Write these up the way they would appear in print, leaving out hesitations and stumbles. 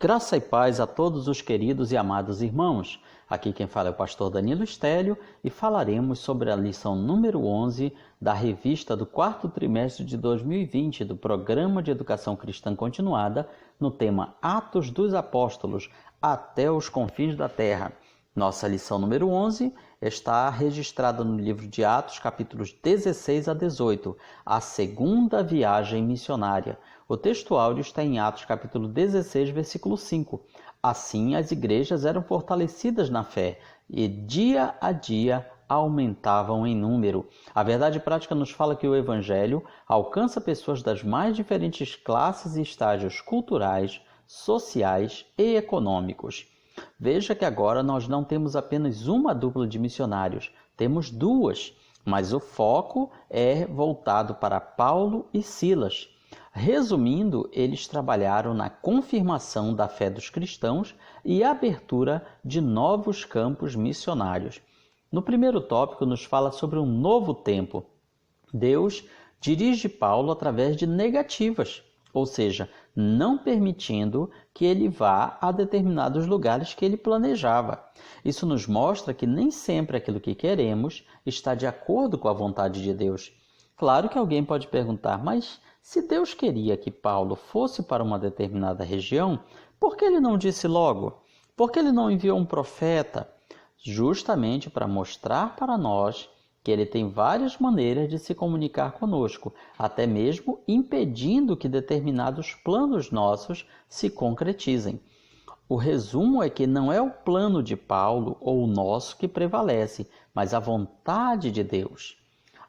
Graça e paz a todos os queridos e amados irmãos. Aqui quem fala é o pastor Danilo Estélio e falaremos sobre a lição número 11 da revista do quarto trimestre de 2020 do Programa de Educação Cristã Continuada no tema Atos dos Apóstolos até os confins da terra. Nossa lição número 11 está registrada no livro de Atos, capítulos 16 a 18, a segunda viagem missionária. O texto áudio está em Atos, capítulo 16, versículo 5. Assim, as igrejas eram fortalecidas na fé e dia a dia aumentavam em número. A verdade prática nos fala que o Evangelho alcança pessoas das mais diferentes classes e estágios culturais, sociais e econômicos. Veja que agora nós não temos apenas uma dupla de missionários, temos duas, mas o foco é voltado para Paulo e Silas. Resumindo, eles trabalharam na confirmação da fé dos cristãos e abertura de novos campos missionários. No primeiro tópico, nos fala sobre um novo tempo. Deus dirige Paulo através de negativas, ou seja, não permitindo que ele vá a determinados lugares que ele planejava. Isso nos mostra que nem sempre aquilo que queremos está de acordo com a vontade de Deus. Claro que alguém pode perguntar, mas se Deus queria que Paulo fosse para uma determinada região, por que ele não disse logo? Por que ele não enviou um profeta? Justamente para mostrar para nós que ele tem várias maneiras de se comunicar conosco, até mesmo impedindo que determinados planos nossos se concretizem. O resumo é que não é o plano de Paulo ou o nosso que prevalece, mas a vontade de Deus.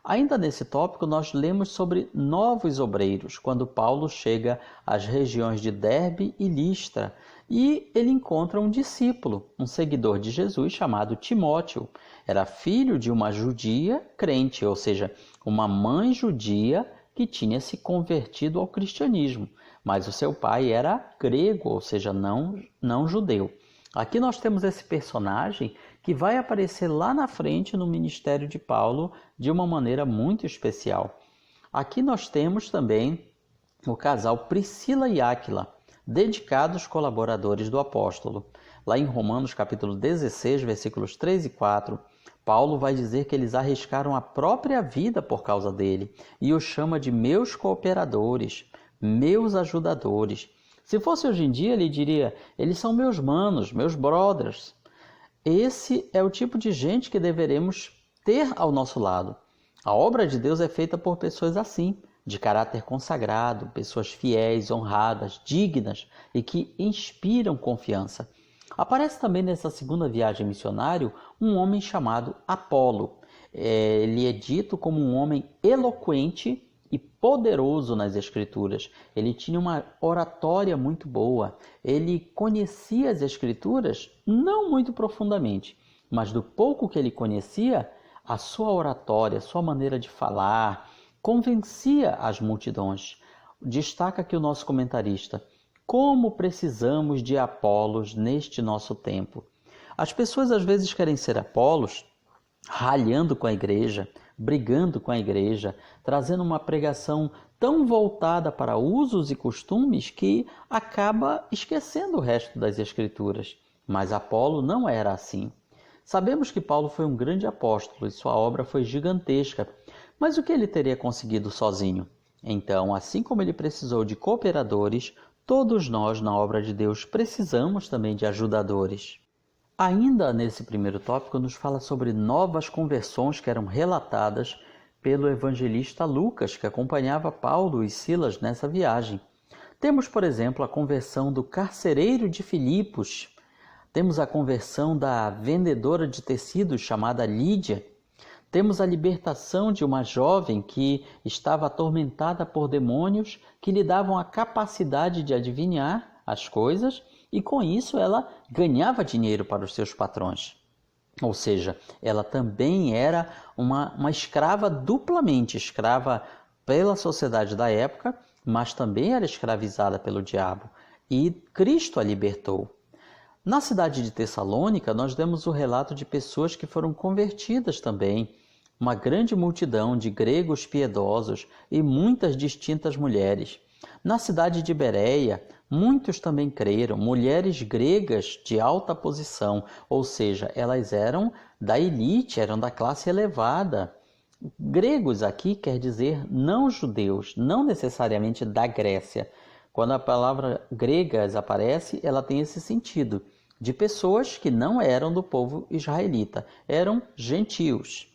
Ainda nesse tópico, nós lemos sobre novos obreiros, quando Paulo chega às regiões de Derbe e Listra, e ele encontra um discípulo, um seguidor de Jesus chamado Timóteo. Era filho de uma judia crente, ou seja, uma mãe judia que tinha se convertido ao cristianismo, mas o seu pai era grego, ou seja, não judeu. Aqui nós temos esse personagem que vai aparecer lá na frente no ministério de Paulo de uma maneira muito especial. Aqui nós temos também o casal Priscila e Áquila, dedicados colaboradores do apóstolo. Lá em Romanos capítulo 16, versículos 3 e 4, Paulo vai dizer que eles arriscaram a própria vida por causa dele e os chama de meus cooperadores, meus ajudadores. Se fosse hoje em dia, ele diria, eles são meus manos, meus brothers. Esse é o tipo de gente que deveremos ter ao nosso lado. A obra de Deus é feita por pessoas assim, de caráter consagrado, pessoas fiéis, honradas, dignas e que inspiram confiança. Aparece também nessa segunda viagem missionária um homem chamado Apolo. Ele é dito como um homem eloquente e poderoso nas Escrituras. Ele tinha uma oratória muito boa. Ele conhecia as Escrituras não muito profundamente, mas do pouco que ele conhecia, a sua oratória, sua maneira de falar, convencia as multidões. Destaca aqui o nosso comentarista: como precisamos de Apolos neste nosso tempo. As pessoas às vezes querem ser Apolos, ralhando com a igreja, brigando com a igreja, trazendo uma pregação tão voltada para usos e costumes que acaba esquecendo o resto das Escrituras. Mas Apolo não era assim. Sabemos que Paulo foi um grande apóstolo e sua obra foi gigantesca, mas o que ele teria conseguido sozinho? Então, assim como ele precisou de cooperadores, todos nós na obra de Deus precisamos também de ajudadores. Ainda nesse primeiro tópico, nos fala sobre novas conversões que eram relatadas pelo evangelista Lucas, que acompanhava Paulo e Silas nessa viagem. Temos, por exemplo, a conversão do carcereiro de Filipos. Temos a conversão da vendedora de tecidos chamada Lídia. Temos a libertação de uma jovem que estava atormentada por demônios que lhe davam a capacidade de adivinhar as coisas e com isso ela ganhava dinheiro para os seus patrões. Ou seja, ela também era uma escrava duplamente, escrava pela sociedade da época, mas também era escravizada pelo diabo. E Cristo a libertou. Na cidade de Tessalônica, nós demos o relato de pessoas que foram convertidas também. Uma grande multidão de gregos piedosos e muitas distintas mulheres. Na cidade de Bereia, muitos também creram, mulheres gregas de alta posição, ou seja, elas eram da elite, eram da classe elevada. Gregos aqui quer dizer não judeus, não necessariamente da Grécia. Quando a palavra gregas aparece, ela tem esse sentido, de pessoas que não eram do povo israelita, eram gentios.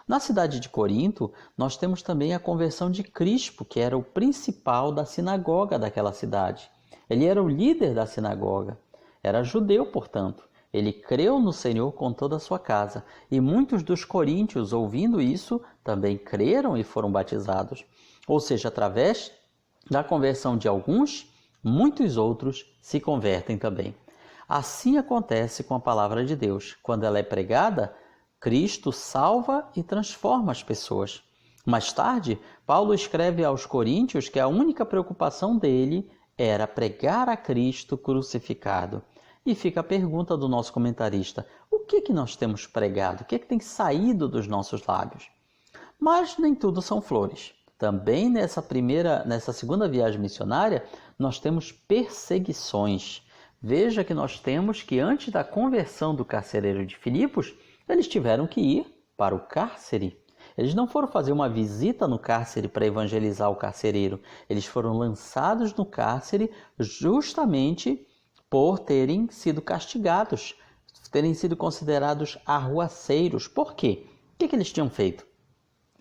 Na cidade de Corinto, nós temos também a conversão de Crispo, que era o principal da sinagoga daquela cidade. Ele era o líder da sinagoga, era judeu, portanto. Ele creu no Senhor com toda a sua casa. E muitos dos coríntios, ouvindo isso, também creram e foram batizados. Ou seja, através da conversão de alguns, muitos outros se convertem também. Assim acontece com a palavra de Deus. Quando ela é pregada, Cristo salva e transforma as pessoas. Mais tarde, Paulo escreve aos coríntios que a única preocupação dele era pregar a Cristo crucificado. E fica a pergunta do nosso comentarista: o que nós temos pregado? O que tem saído dos nossos lábios? Mas nem tudo são flores. Também nessa segunda viagem missionária, nós temos perseguições. Veja que nós temos que antes da conversão do carcereiro de Filipos, eles tiveram que ir para o cárcere. Eles não foram fazer uma visita no cárcere para evangelizar o carcereiro. Eles foram lançados no cárcere justamente por terem sido castigados, terem sido considerados arruaceiros. Por quê? O que eles tinham feito?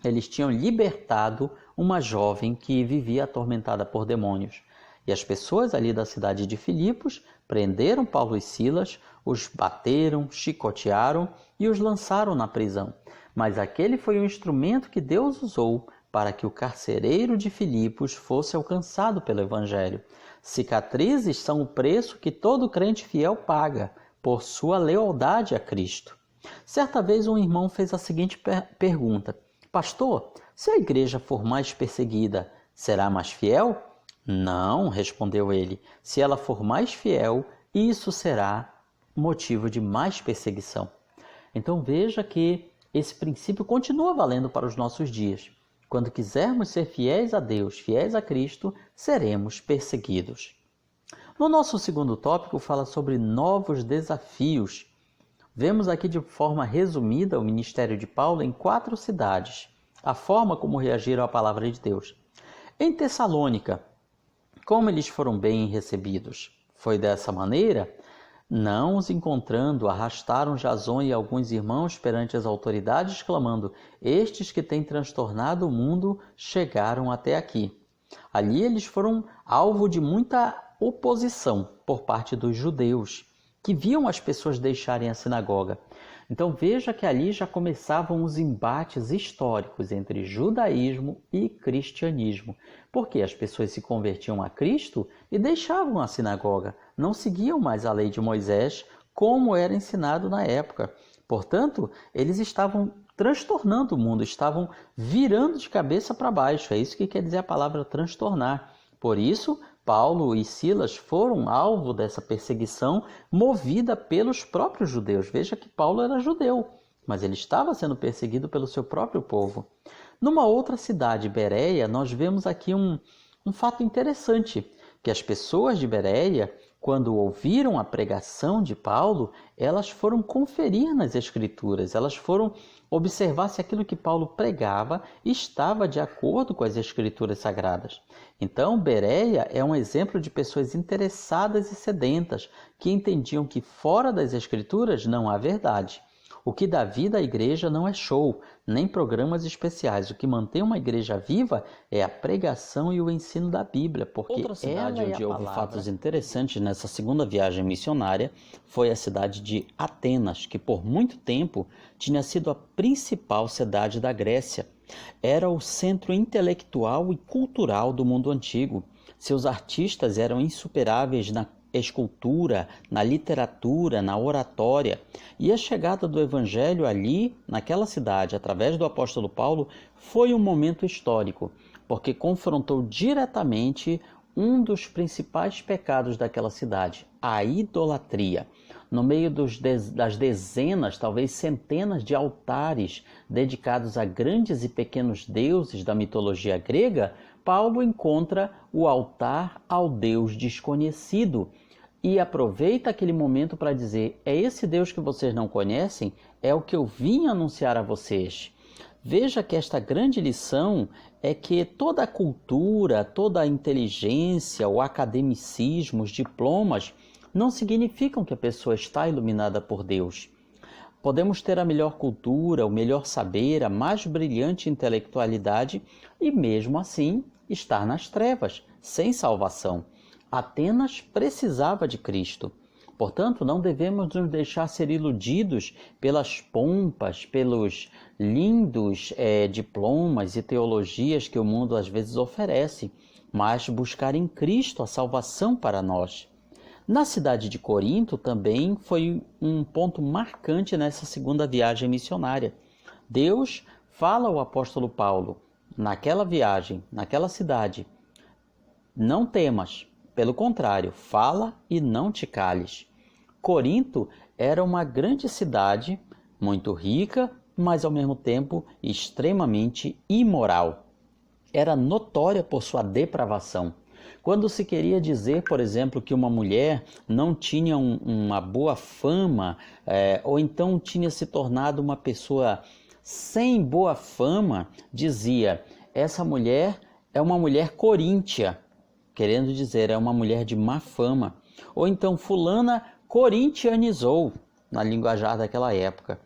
Eles tinham libertado uma jovem que vivia atormentada por demônios. E as pessoas ali da cidade de Filipos prenderam Paulo e Silas, os bateram, chicotearam e os lançaram na prisão. Mas aquele foi um instrumento que Deus usou para que o carcereiro de Filipos fosse alcançado pelo Evangelho. Cicatrizes são o preço que todo crente fiel paga por sua lealdade a Cristo. Certa vez um irmão fez a seguinte pergunta: pastor, se a igreja for mais perseguida, será mais fiel? Não, respondeu ele. Se ela for mais fiel, isso será motivo de mais perseguição. Então veja que esse princípio continua valendo para os nossos dias. Quando quisermos ser fiéis a Deus, fiéis a Cristo, seremos perseguidos. No nosso segundo tópico, fala sobre novos desafios. Vemos aqui de forma resumida o ministério de Paulo em 4 cidades, a forma como reagiram à palavra de Deus. Em Tessalônica, como eles foram bem recebidos? Foi dessa maneira? Não os encontrando, arrastaram Jason e alguns irmãos perante as autoridades, clamando: estes que têm transtornado o mundo chegaram até aqui. Ali eles foram alvo de muita oposição por parte dos judeus, que viam as pessoas deixarem a sinagoga. Então veja que ali já começavam os embates históricos entre judaísmo e cristianismo, porque as pessoas se convertiam a Cristo e deixavam a sinagoga, não seguiam mais a lei de Moisés como era ensinado na época. Portanto, eles estavam transtornando o mundo, estavam virando de cabeça para baixo. É isso que quer dizer a palavra transtornar. Por isso, Paulo e Silas foram alvo dessa perseguição movida pelos próprios judeus. Veja que Paulo era judeu, mas ele estava sendo perseguido pelo seu próprio povo. Numa outra cidade, Bereia, nós vemos aqui um fato interessante, que as pessoas de Bereia, quando ouviram a pregação de Paulo, elas foram conferir nas Escrituras, elas foram observar se aquilo que Paulo pregava estava de acordo com as Escrituras Sagradas. Então, Bereia é um exemplo de pessoas interessadas e sedentas, que entendiam que fora das Escrituras não há verdade. O que dá vida à igreja não é show, nem programas especiais. O que mantém uma igreja viva é a pregação e o ensino da Bíblia, porque outra cidade onde houve fatos interessantes nessa segunda viagem missionária foi a cidade de Atenas, que por muito tempo tinha sido a principal cidade da Grécia. Era o centro intelectual e cultural do mundo antigo. Seus artistas eram insuperáveis na escultura, na literatura, na oratória. E a chegada do Evangelho ali, naquela cidade, através do apóstolo Paulo, foi um momento histórico, porque confrontou diretamente um dos principais pecados daquela cidade, a idolatria. No meio das dezenas, talvez centenas de altares dedicados a grandes e pequenos deuses da mitologia grega, Paulo encontra o altar ao Deus desconhecido e aproveita aquele momento para dizer: é esse Deus que vocês não conhecem, é o que eu vim anunciar a vocês. Veja que esta grande lição é que toda a cultura, toda a inteligência, o academicismo, os diplomas, não significam que a pessoa está iluminada por Deus. Podemos ter a melhor cultura, o melhor saber, a mais brilhante intelectualidade e, mesmo assim, estar nas trevas, sem salvação. Atenas precisava de Cristo. Portanto, não devemos nos deixar ser iludidos pelas pompas, pelos lindos diplomas e teologias que o mundo às vezes oferece, mas buscar em Cristo a salvação para nós. Na cidade de Corinto também foi um ponto marcante nessa segunda viagem missionária. Deus fala ao apóstolo Paulo, naquela viagem, naquela cidade: não temas, pelo contrário, fala e não te cales. Corinto era uma grande cidade, muito rica, mas ao mesmo tempo extremamente imoral. Era notória por sua depravação. Quando se queria dizer, por exemplo, que uma mulher não tinha uma boa fama, ou então tinha se tornado uma pessoa sem boa fama, dizia: essa mulher é uma mulher coríntia, querendo dizer, é uma mulher de má fama. Ou então, fulana corintianizou, na linguajar daquela época,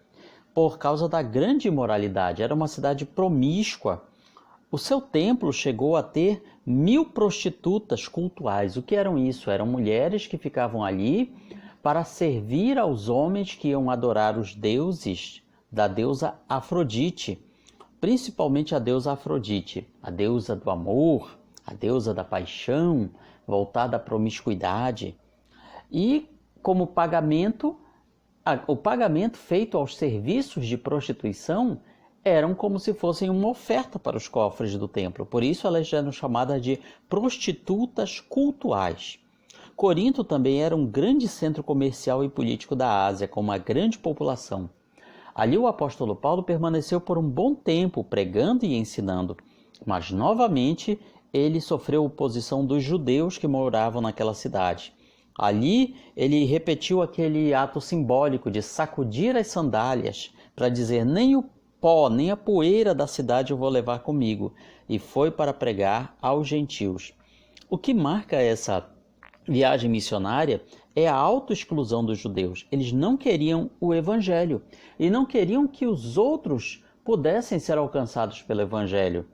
por causa da grande imoralidade. Era uma cidade promíscua. O seu templo chegou a ter 1000 prostitutas cultuais. O que eram isso? Eram mulheres que ficavam ali para servir aos homens que iam adorar os deuses da deusa Afrodite, principalmente a deusa Afrodite, a deusa do amor, a deusa da paixão, voltada à promiscuidade. E como pagamento, o pagamento feito aos serviços de prostituição eram como se fossem uma oferta para os cofres do templo. Por isso elas eram chamadas de prostitutas cultuais. Corinto também era um grande centro comercial e político da Ásia, com uma grande população. Ali o apóstolo Paulo permaneceu por um bom tempo pregando e ensinando, mas novamente ele sofreu oposição dos judeus que moravam naquela cidade. Ali ele repetiu aquele ato simbólico de sacudir as sandálias para dizer: nem o pó, nem a poeira da cidade eu vou levar comigo, e foi para pregar aos gentios. O que marca essa viagem missionária é a autoexclusão dos judeus. Eles não queriam o evangelho e não queriam que os outros pudessem ser alcançados pelo evangelho.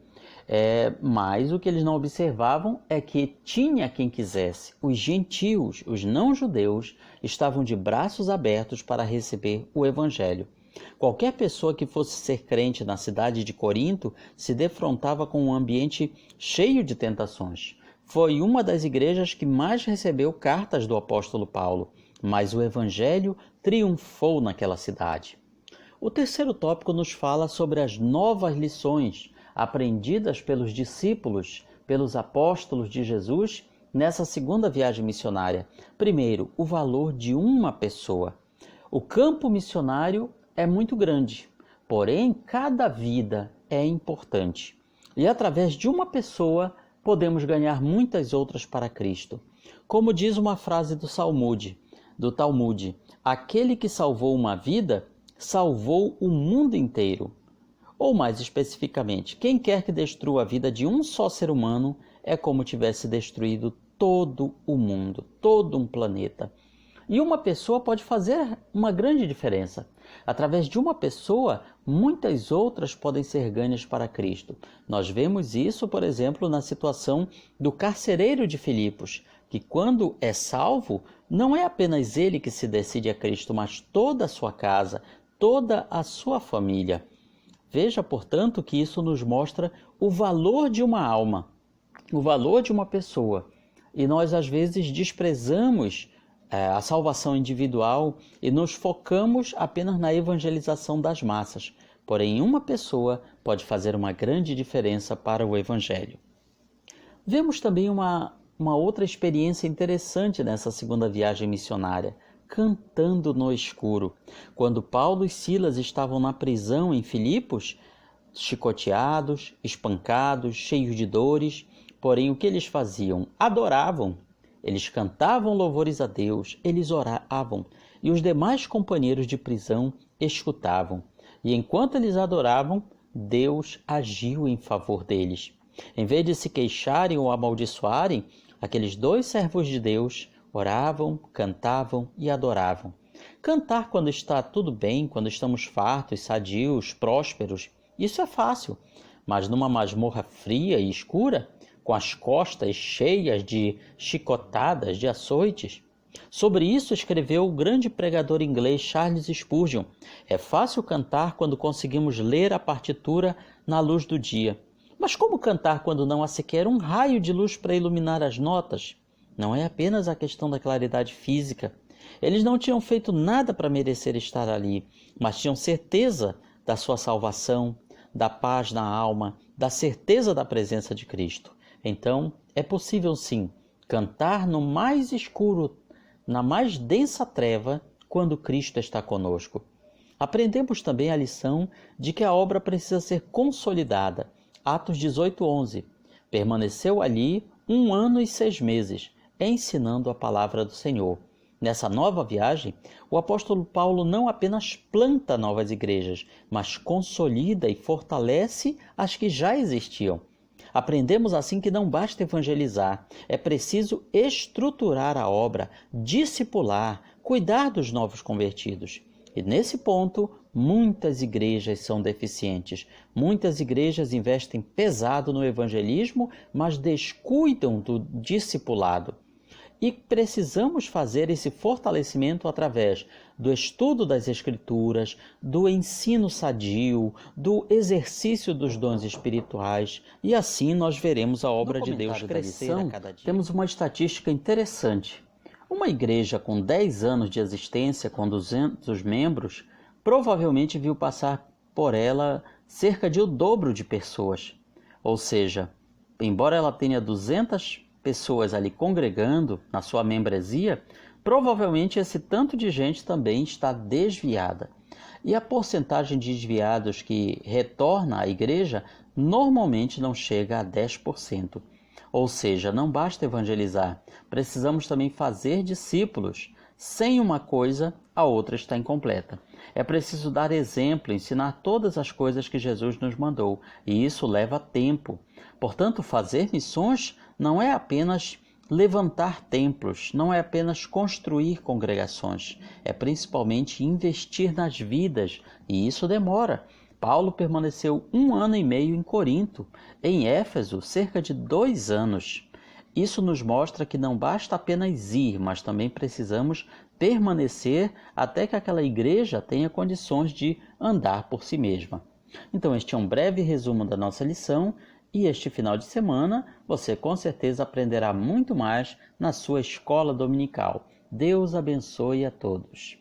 Mas o que eles não observavam é que tinha quem quisesse. Os gentios, os não-judeus, estavam de braços abertos para receber o evangelho. Qualquer pessoa que fosse ser crente na cidade de Corinto se defrontava com um ambiente cheio de tentações. Foi uma das igrejas que mais recebeu cartas do apóstolo Paulo, mas o evangelho triunfou naquela cidade. O terceiro tópico nos fala sobre as novas lições aprendidas pelos discípulos, pelos apóstolos de Jesus nessa segunda viagem missionária. Primeiro, o valor de uma pessoa. O campo missionário é muito grande, porém cada vida é importante. E através de uma pessoa podemos ganhar muitas outras para Cristo. Como diz uma frase do Talmud, aquele que salvou uma vida, salvou o mundo inteiro. Ou mais especificamente, quem quer que destrua a vida de um só ser humano é como tivesse destruído todo o mundo, todo um planeta. E uma pessoa pode fazer uma grande diferença. Através de uma pessoa, muitas outras podem ser ganhas para Cristo. Nós vemos isso, por exemplo, na situação do carcereiro de Filipos, que quando é salvo, não é apenas ele que se decide a Cristo, mas toda a sua casa, toda a sua família. Veja, portanto, que isso nos mostra o valor de uma alma, o valor de uma pessoa. E nós, às vezes, desprezamos a salvação individual e nos focamos apenas na evangelização das massas. Porém, uma pessoa pode fazer uma grande diferença para o evangelho. Vemos também uma outra experiência interessante nessa segunda viagem missionária, cantando no escuro. Quando Paulo e Silas estavam na prisão em Filipos, chicoteados, espancados, cheios de dores, Porém, o que eles faziam? Adoravam. Eles cantavam louvores a Deus, eles oravam, e os demais companheiros de prisão escutavam. E enquanto eles adoravam, Deus agiu em favor deles. Em vez de se queixarem ou amaldiçoarem, aqueles dois servos de Deus oravam, cantavam e adoravam. Cantar quando está tudo bem, quando estamos fartos, sadios, prósperos, isso é fácil. Mas numa masmorra fria e escura, com as costas cheias de chicotadas, de açoites. Sobre isso escreveu o grande pregador inglês Charles Spurgeon. É fácil cantar quando conseguimos ler a partitura na luz do dia. Mas como cantar quando não há sequer um raio de luz para iluminar as notas? Não é apenas a questão da claridade física. Eles não tinham feito nada para merecer estar ali, mas tinham certeza da sua salvação, da paz na alma, da certeza da presença de Cristo. Então, é possível sim cantar no mais escuro, na mais densa treva, quando Cristo está conosco. Aprendemos também a lição de que a obra precisa ser consolidada. Atos 18:11. Permaneceu ali 1 ano e 6 meses, ensinando a palavra do Senhor. Nessa nova viagem, o apóstolo Paulo não apenas planta novas igrejas, mas consolida e fortalece as que já existiam. Aprendemos assim que não basta evangelizar, é preciso estruturar a obra, discipular, cuidar dos novos convertidos. E nesse ponto, muitas igrejas são deficientes. Muitas igrejas investem pesado no evangelismo, mas descuidam do discipulado. E precisamos fazer esse fortalecimento através do estudo das Escrituras, do ensino sadio, do exercício dos dons espirituais, e assim nós veremos a obra de Deus crescer a cada dia. Temos uma estatística interessante. Uma igreja com 10 anos de existência, com 200 membros, provavelmente viu passar por ela cerca de o dobro de pessoas. Ou seja, embora ela tenha 200 pessoas ali congregando na sua membresia, provavelmente esse tanto de gente também está desviada. E a porcentagem de desviados que retorna à igreja normalmente não chega a 10%. Ou seja, não basta evangelizar, precisamos também fazer discípulos. Sem uma coisa, a outra está incompleta. É preciso dar exemplo, ensinar todas as coisas que Jesus nos mandou, e isso leva tempo. Portanto, fazer missões não é apenas levantar templos, não é apenas construir congregações, é principalmente investir nas vidas, e isso demora. Paulo permaneceu 1 ano e meio em Corinto, em Éfeso, cerca de 2 anos. Isso nos mostra que não basta apenas ir, mas também precisamos permanecer até que aquela igreja tenha condições de andar por si mesma. Então, este é um breve resumo da nossa lição, e este final de semana você com certeza aprenderá muito mais na sua escola dominical. Deus abençoe a todos.